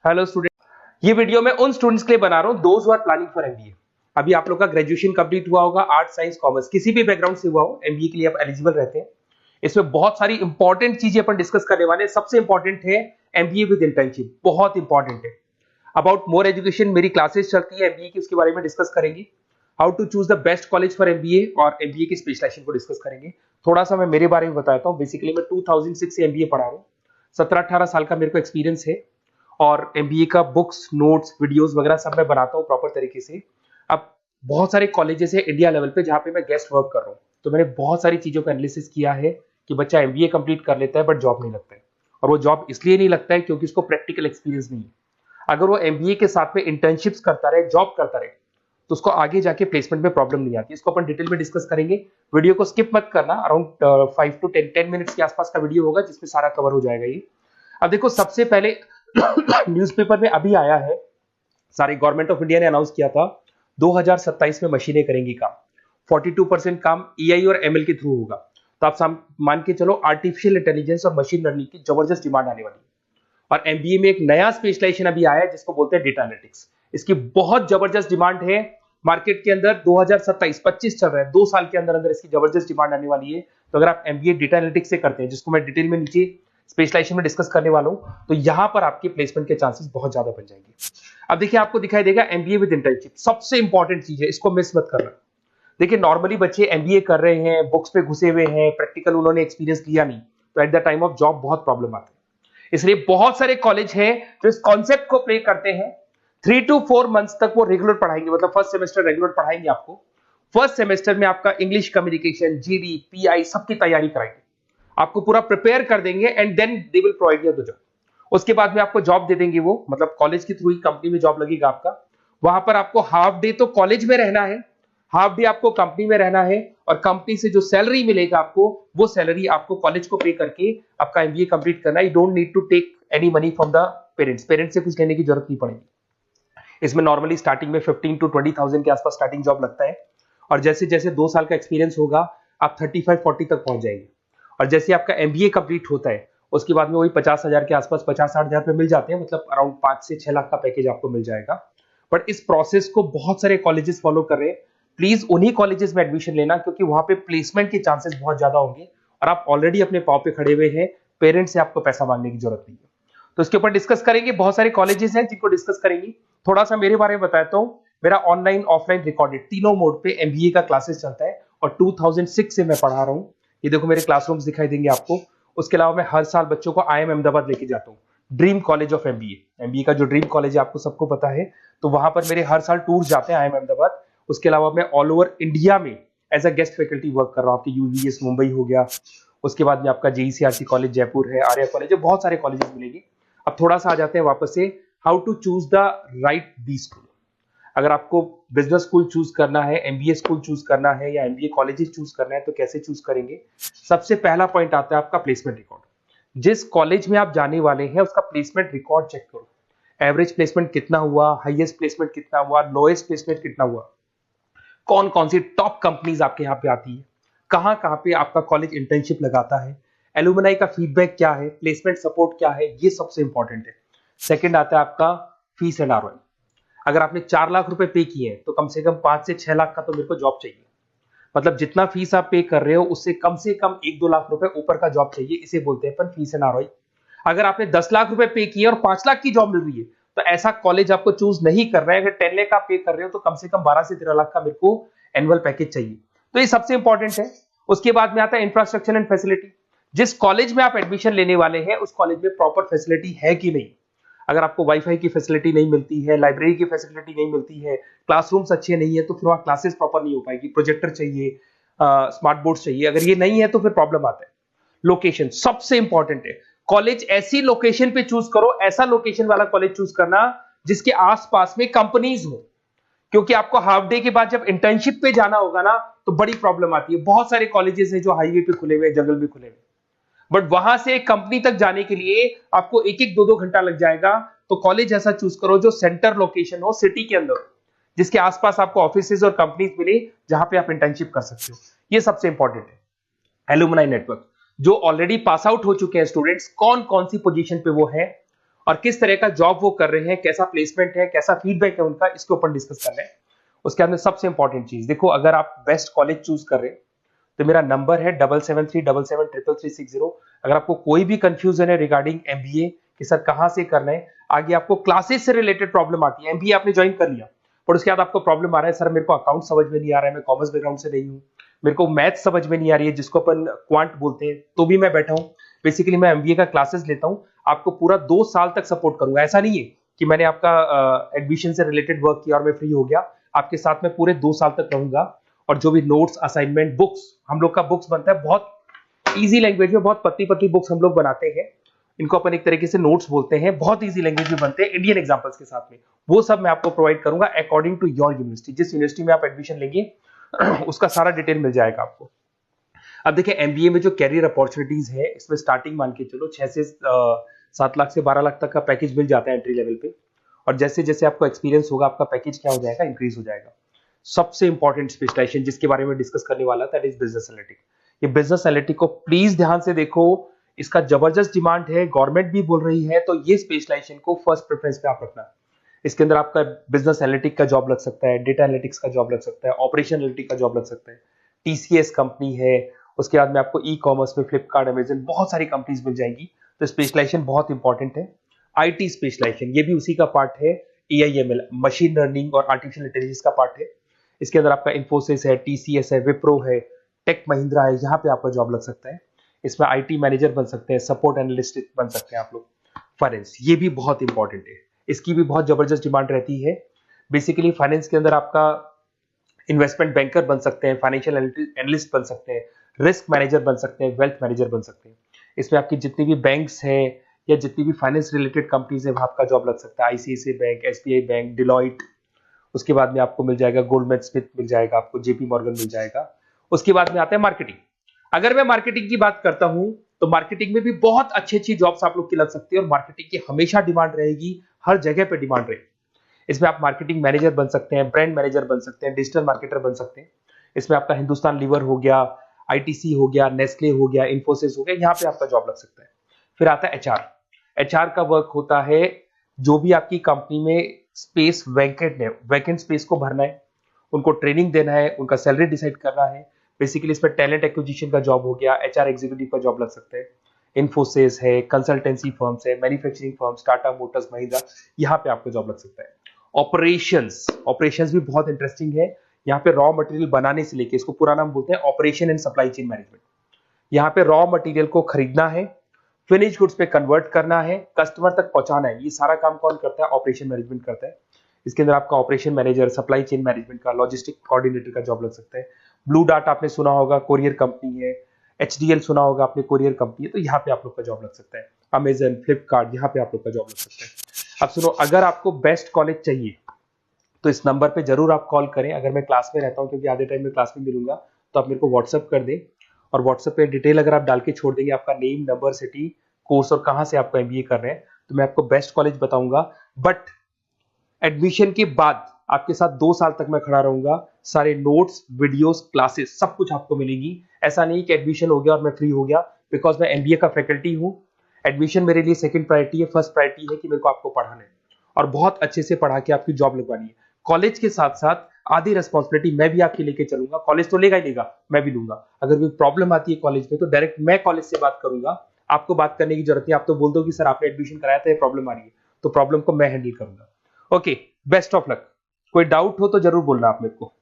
Hello student, ये video मैं उन स्टूडेंट्स के लिए बना रहा हूं those who are planning for MBA. अभी आप लोग का ग्रेजुएशन कंप्लीट हुआ होगा, आर्ट साइंस कॉमर्स किसी भी बैकग्राउंड से हुआ हो, एमबीए के लिए आप एलिजिबल रहते हैं। इसमें बहुत सारी इंपॉर्टेंट चीजें अपन डिस्कस करने वाले हैं। सबसे इंपॉर्टेंट है एमबीए विद इंटर्नशिप, बहुत इंपॉर्टेंट है। अबाउट मोर एजुकेशन मेरी क्लासेस चलती है एमबीए की, उसके बारे में डिस्कस करेंगे। How to choose the best college for MBA और एमबीए की स्पेशलाइजेशन को डिस्कस करेंगे। थोड़ा सा मैं मेरे बारे में बताता हूँ। बेसिकली मैं 2006 से एमबीए पढ़ा रहा हूँ। 17-18 साल का मेरे को एक्सपीरियंस है और एमबीए का बुक्स, नोट्स, वीडियोस वगैरह सब मैं बनाता हूँ प्रॉपर तरीके से। अब बहुत सारे कॉलेजेस है इंडिया लेवल पे जहाँ पे मैं गेस्ट वर्क कर रहा हूँ, तो मैंने बहुत सारी चीजों का एनालिसिस किया है कि बच्चा एमबीए कंप्लीट कर लेता है बट जॉब नहीं लगता है। और वो जॉब इसलिए नहीं लगता है क्योंकि उसको प्रैक्टिकल एक्सपीरियंस नहीं है। अगर वो एमबीए के साथ में इंटर्नशिप्स करता रहे, जॉब करता रहे, तो उसको आगे जाके प्लेसमेंट में प्रॉब्लम नहीं आती। इसको अपन डिटेल में डिस्कस करेंगे। वीडियो को स्किप मत करना। अराउंड 5 to 10 मिनट्स के आसपास का वीडियो होगा जिसमें सारा कवर हो जाएगा ये। अब देखो, सबसे पहले न्यूज़पेपर में अभी आया है, सारे गवर्नमेंट ऑफ इंडिया ने अनाउंस किया था 2027 में मशीनें करेंगी काम। 42% काम एआई और एमएल के थ्रू होगा। तो आप मान के चलो आर्टिफिशियल इंटेलिजेंस और मशीन लर्निंग की जबरदस्त डिमांड आने वाली है। और एमबीए में एक नया स्पेशलाइजेशन अभी आया है जिसको बोलते हैं डेटा एनालिटिक्स। इसकी बहुत जबरदस्त डिमांड है मार्केट के अंदर। 2027-25 चल रहा है, 2 साल के अंदर अंदर इसकी जबरदस्त डिमांड आने वाली है। तो अगर आप एमबीए डेटा एनालिटिक्स से करते हैं, जिसको मैं डिटेल में नीचे स्पेशलाइजेशन में डिस्कस करने वाला हूं, तो यहां पर आपके प्लेसमेंट के चांसेस बहुत ज्यादा बन जाएंगे। अब देखिए, आपको दिखाई देगा एमबीए विद इंटर्नशिप, सबसे इंपॉर्टेंट चीज है, इसको मिस मत करना। देखिए, नॉर्मली बच्चे एमबीए कर रहे हैं, बुक्स पे घुसे हुए हैं, प्रैक्टिकल उन्होंने एक्सपीरियंस लिया नहीं, तो at the time of job बहुत प्रॉब्लम आती है। इसलिए बहुत सारे कॉलेज हैं जो इस कॉन्सेप्ट को प्ले करते हैं। 3 to 4 मंथ्स तक वो रेगुलर पढ़ाएंगे, मतलब फर्स्ट सेमेस्टर रेगुलर पढ़ाएंगे आपको। फर्स्ट सेमेस्टर में आपका इंग्लिश कम्युनिकेशन, जीडी, पीआई सबकी तैयारी कराएंगे, आपको पूरा प्रिपेयर कर देंगे and then they will provide you the job. उसके बाद में आपको जॉब दे देंगे वो, मतलब कॉलेज के थ्रू ही कंपनी में जॉब लगेगा आपका। वहां पर आपको हाफ डे तो कॉलेज में रहना है, हाफ डे आपको कंपनी में रहना है, और कंपनी से जो सैलरी मिलेगा आपको, वो सैलरी आपको कॉलेज को पे करके आपका एमबीए कंप्लीट करना है। You don't need to take any money from the parents. Parents से कुछ लेने की जरूरत नहीं पड़ेगी। इसमें नॉर्मली स्टार्टिंग में 15 to 20,000 के आसपास स्टार्टिंग जॉब लगता है, और जैसे जैसे 2 साल का एक्सपीरियंस होगा आप 35-40 तक पहुंच जाएंगे। और जैसे आपका एमबीए कंप्लीट होता है उसके बाद में वही 50,000 के आसपास, 50-60 हजार पे मिल जाते हैं, मतलब अराउंड 5 से 6 लाख का पैकेज आपको मिल जाएगा। बट इस प्रोसेस को बहुत सारे कॉलेजेस फॉलो कर रहे हैं। प्लीज उन्हीं कॉलेजेस में एडमिशन लेना, क्योंकि वहां पे प्लेसमेंट के चांसेस बहुत ज्यादा होंगे और आप ऑलरेडी अपने पांव पे खड़े हुए हैं। पेरेंट्स से आपको पैसा मांगने की जरूरत नहीं है। तो इसके ऊपर डिस्कस करेंगे। बहुत सारे कॉलेजेस हैं जिनको डिस्कस करेंगे। थोड़ा सा मेरे बारे में बताता हूँ। मेरा ऑनलाइन, ऑफलाइन, रिकॉर्डेड तीनों मोड पे एमबीए का क्लासेस चलता है और 2006 से मैं पढ़ा रहा हूँ। ये देखो, मेरे क्लासरूम्स दिखाई देंगे आपको। उसके अलावा मैं हर साल बच्चों को आईएम अहमदाबाद लेके जाता हूँ, dream college of MBA. MBA का जो ड्रीम कॉलेज है आपको सबको पता है, तो वहां पर मेरे हर साल टूर जाते हैं आईएम अहमदाबाद। उसके अलावा मैं ऑल ओवर इंडिया में as a guest faculty work कर रहा हूँ। आपके यूवीएस मुंबई हो गया, उसके बाद में आपका जेईसीआरसी कॉलेज जयपुर है, आर्या कॉलेज है, बहुत सारे कॉलेजेस मिलेंगे। अब थोड़ा सा आ जाते हैं वापस से, how to choose the right B school. अगर आपको बिजनेस स्कूल चूज करना है, एमबीए स्कूल चूज करना है, या एमबीए कॉलेजेस चूज करना है, तो कैसे चूज करेंगे? सबसे पहला पॉइंट आता है आपका प्लेसमेंट रिकॉर्ड। जिस कॉलेज में आप जाने वाले हैं उसका प्लेसमेंट रिकॉर्ड चेक करो। एवरेज प्लेसमेंट कितना हुआ, हाईएस्ट प्लेसमेंट कितना हुआ, लोएस्ट प्लेसमेंट कितना हुआ, कौन कौन सी टॉप कंपनीज आपके यहाँ पे आती है, कहाँ कहाँ पे आपका कॉलेज इंटर्नशिप लगाता है, एलुमनाई का फीडबैक क्या है, प्लेसमेंट सपोर्ट क्या है, ये सबसे इंपॉर्टेंट है। सेकंड आता है आपका फीस एंड आरओआई। अगर आपने 4 लाख रुपए पे किए हैं तो कम से कम 5 से 6 लाख का तो मेरे को जॉब चाहिए। मतलब जितना फीस आप पे कर रहे हो उससे कम से कम 1-2 लाख रुपए ऊपर का जॉब चाहिए। इसे बोलते हैं अपन फीस एंड आरओआई। अगर आपने 10 लाख रुपए पे किए और 5 लाख की जॉब मिल रही है तो ऐसा कॉलेज आपको चूज नहीं कर रहा है। अगर 10 लाख आप पे कर रहे हो तो कम से कम 12 से 13 लाख का मेरे को एनुअल पैकेज चाहिए। तो ये सबसे इंपॉर्टेंट है। उसके बाद में आता है इंफ्रास्ट्रक्चर एंड फैसिलिटी। जिस कॉलेज में आप एडमिशन लेने वाले हैं उस कॉलेज में प्रॉपर फैसिलिटी है कि नहीं। अगर आपको वाईफाई की फैसिलिटी नहीं मिलती है, लाइब्रेरी की फैसिलिटी नहीं मिलती है, क्लासरूम्स अच्छे नहीं है, तो फिर वहां क्लासेस प्रॉपर नहीं हो पाएगी। प्रोजेक्टर चाहिए, स्मार्ट बोर्ड चाहिए। अगर ये नहीं है तो फिर प्रॉब्लम आता है। लोकेशन सबसे इंपॉर्टेंट है। कॉलेज ऐसी लोकेशन पे चूज करो, ऐसा लोकेशन वाला कॉलेज चूज करना जिसके आसपास में कंपनीज हो, क्योंकि आपको हाफ डे के बाद जब इंटर्नशिप पे जाना होगा ना तो बड़ी प्रॉब्लम आती है। बहुत सारे कॉलेजेस हैं जो हाईवे पे खुले हुए, जंगल में खुले हुए, बट वहां से कंपनी तक जाने के लिए आपको 1-1, 2-2 घंटा लग जाएगा। तो कॉलेज ऐसा चूज करो जो सेंटर लोकेशन हो, सिटी के अंदर, जिसके आसपास आपको ऑफिसेज और कंपनीज मिले जहां पे आप इंटर्नशिप कर सकते हो। ये सबसे इंपॉर्टेंट है। एलुमनाई नेटवर्क, जो ऑलरेडी पास आउट हो चुके हैं स्टूडेंट्स, कौन कौन सी पोजीशन पे वो है और किस तरह का जॉब वो कर रहे हैं, कैसा प्लेसमेंट है, कैसा फीडबैक है उनका, इसके ऊपर डिस्कस कर रहे हैं। उसके अंदर सबसे इंपॉर्टेंट चीज देखो, अगर आप बेस्ट कॉलेज चूज कर रहे हैं तो मेरा नंबर है 7737733360। अगर आपको कोई भी कंफ्यूजन है रिगार्डिंग एमबीए कि सर कहां से करना है, आगे आपको क्लासेस से रिलेटेड प्रॉब्लम आती है, एमबीए आपने ज्वाइन कर लिया पर उसके बाद आपको प्रॉब्लम आ रहा है सर मेरे को अकाउंट समझ में नहीं आ रहा है, मैं कॉमर्स बैकग्राउंड से नहीं हूँ, मेरे को मैथ समझ में नहीं आ रही है जिसको अपन क्वांट बोलते हैं, तो भी मैं बैठा हूँ। बेसिकली मैं एमबीए का क्लासेस लेता हूँ, आपको पूरा 2 साल तक सपोर्ट करूंगा। ऐसा नहीं है कि मैंने आपका एडमिशन से रिलेटेड वर्क किया और मैं फ्री हो गया, आपके साथ में पूरे 2 साल तक रहूंगा। और जो भी नोट्स, असाइनमेंट, बुक्स, हम लोग का बुक्स बनता है बहुत इजी लैंग्वेज में, बहुत पतली पतली बुक्स हम लोग बनाते हैं, इनको अपन एक तरीके से नोट्स बोलते हैं, बहुत इजी लैंग्वेज में बनते हैं इंडियन एग्जांपल्स के साथ में। वो सब मैं आपको प्रोवाइड करूंगा अकॉर्डिंग टू योर यूनिवर्सिटी, जिस यूनिवर्सिटी में आप एडमिशन लेंगे उसका सारा डिटेल मिल जाएगा आपको। अब देखिए एमबीए में जो कैरियर अपॉर्चुनिटीज है, इसमें स्टार्टिंग मान के चलो 6 से 7 लाख से 12 लाख तक का पैकेज मिल जाता है एंट्री लेवल पे, और जैसे जैसे आपको एक्सपीरियंस होगा आपका पैकेज क्या हो जाएगा, इंक्रीज हो जाएगा। सबसे इंपॉर्टेंट स्पेशलाइजेशन जिसके बारे में डिस्कस करने वाला दैट इज बिजनेस एनालिटिक। ये बिजनेस एनालिटिक को प्लीज ध्यान से देखो, इसका जबरदस्त डिमांड है, गवर्नमेंट भी बोल रही है, तो ये स्पेशलाइजेशन को फर्स्ट प्रेफरेंस पे आप रखना। इसके अंदर आपका बिजनेस एनालिटिक का जॉब लग सकता है, डेटा एनालिटिक्स का जॉब लग सकता है, ऑपरेशन एनालिटिक का जॉब लग सकता है, टीसीएस कंपनी है, उसके बाद में आपको ई कॉमर्स में फ्लिपकार्ट, अमेजन, बहुत सारी कंपनीज मिल जाएंगी। तो स्पेशलाइजेशन बहुत इंपॉर्टेंट है। आईटी स्पेशलाइजेशन ये भी उसी का पार्ट है, एआईएमएल, मशीन लर्निंग और आर्टिफिशियल इंटेलिजेंस का पार्ट है। इसके अंदर आपका इन्फोसिस है, टीसीएस है, विप्रो है, टेक महिंद्रा है, यहाँ पे आपका जॉब लग सकता है। इसमें आईटी मैनेजर बन सकते हैं, सपोर्ट एनालिस्ट बन सकते हैं आप लोग। फाइनेंस ये भी बहुत इंपॉर्टेंट है, इसकी भी बहुत जबरदस्त डिमांड रहती है। बेसिकली फाइनेंस के अंदर आपका इन्वेस्टमेंट बैंकर बन सकते हैं, फाइनेंशियल एनालिस्ट बन सकते हैं, रिस्क मैनेजर बन सकते हैं, वेल्थ मैनेजर बन सकते हैं। इसमें आपकी जितनी भी बैंक्स हैं या जितनी भी फाइनेंस रिलेटेड कंपनीज है वहां आपका जॉब लग सकता है। ICICI bank, SBI bank, Deloitte, उसके बाद में आपको मिल जाएगा गोल्डमैन स्मिथ मिल जाएगा, आपको जेपी मॉर्गन मिल जाएगा। उसके बाद में आता है मार्केटिंग। अगर मैं मार्केटिंग की बात करता हूं तो मार्केटिंग में भी बहुत अच्छी अच्छी जॉब्स आप लोग की लग सकती है, और मार्केटिंग की हमेशा डिमांड रहेगी, हर जगह पे डिमांड रहेगी। इसमें आप मार्केटिंग मैनेजर बन सकते हैं, ब्रांड मैनेजर बन सकते हैं, डिजिटल मार्केटर बन सकते हैं। इसमें आपका हिंदुस्तान लीवर हो गया, आईटीसी हो गया, नेस्ले हो गया, इन्फोसिस हो गया, यहाँ पे आपका जॉब लग सकता है। फिर आता है एचआर। एचआर का वर्क होता है जो भी आपकी कंपनी में स्पेस वैकेंट है, वैकेंट स्पेस को भरना है, उनको ट्रेनिंग देना है, उनका सैलरी डिसाइड करना है। बेसिकली इसमें टैलेंट एक्विजिशन का जॉब हो गया, एचआर एग्जीक्यूटिव का जॉब लग सकता है। इन्फोसिस है, कंसल्टेंसी फर्म्स है, manufacturing firms, Tata Motors, Mahindra, यहाँ पे आपको जॉब लग सकता है। ऑपरेशंस, ऑपरेशंस भी बहुत इंटरेस्टिंग है। यहाँ पे रॉ मटेरियल बनाने से लेके, इसको पूरा नाम बोलते हैं operation and supply chain management. यहाँ पे रॉ मटेरियल को खरीदना है, फिनिश गुड्स पे कन्वर्ट करना है, कस्टमर तक पहुंचाना है, ये सारा काम कौन करता है, ऑपरेशन मैनेजमेंट करता है। इसके अंदर आपका operation manager, supply chain management का, लॉजिस्टिक कोऑर्डिनेटर का जॉब लग सकता है। ब्लू डार्ट आपने सुना होगा, कोरियर कंपनी है। एचडीएल सुना होगा आपने, कोरियर कंपनी है, तो यहाँ पे आप लोग का जॉब लग सकता है। अमेजन, फ्लिपकार्ट, यहाँ पे आप लोग का जॉब लग सकता है। अब सुनो, अगर आपको बेस्ट कॉलेज चाहिए तो इस नंबर पे जरूर आप कॉल करें। अगर मैं क्लास में रहता हूँ, क्योंकि आधे टाइम में क्लास में मिलूंगा, तो आप मेरे को व्हाट्सअप कर दें, और व्हाट्सएप पे डिटेल अगर आप डाल के छोड़ देंगे, आपका नेम, नंबर, सिटी, कोर्स और कहां से आपको एमबीए कर रहे हैं, तो मैं आपको बेस्ट कॉलेज बताऊंगा। बट एडमिशन के बाद आपके साथ 2 साल तक मैं खड़ा रहूंगा, सारे नोट्स, वीडियोस, क्लासेस सब कुछ आपको मिलेगी। ऐसा नहीं कि एडमिशन हो गया और मैं फ्री हो गया, बिकॉज मैं एमबीए का फैकल्टी हूं। एडमिशन मेरे लिए सेकंड प्रायोरिटी है, फर्स्ट प्रायोरिटी है कि मेरे को आपको पढ़ाना है और बहुत अच्छे से पढ़ा के आपकी जॉब लगवानी है। कॉलेज के साथ साथ आधी रिस्पॉन्सिबिलिटी मैं भी आपकी लेके चलूंगा, कॉलेज तो लेगा ही लेगा, मैं भी लूंगा। अगर कोई प्रॉब्लम आती है कॉलेज में तो डायरेक्ट मैं कॉलेज से बात करूंगा, आपको बात करने की जरूरत नहीं। आप तो बोल दो कि सर आपने एडमिशन कराया था, ये प्रॉब्लम आ रही है, तो प्रॉब्लम को मैं हैंडल करूंगा। Okay, best of luck. कोई डाउट हो तो जरूर बोलना आप मेरे को।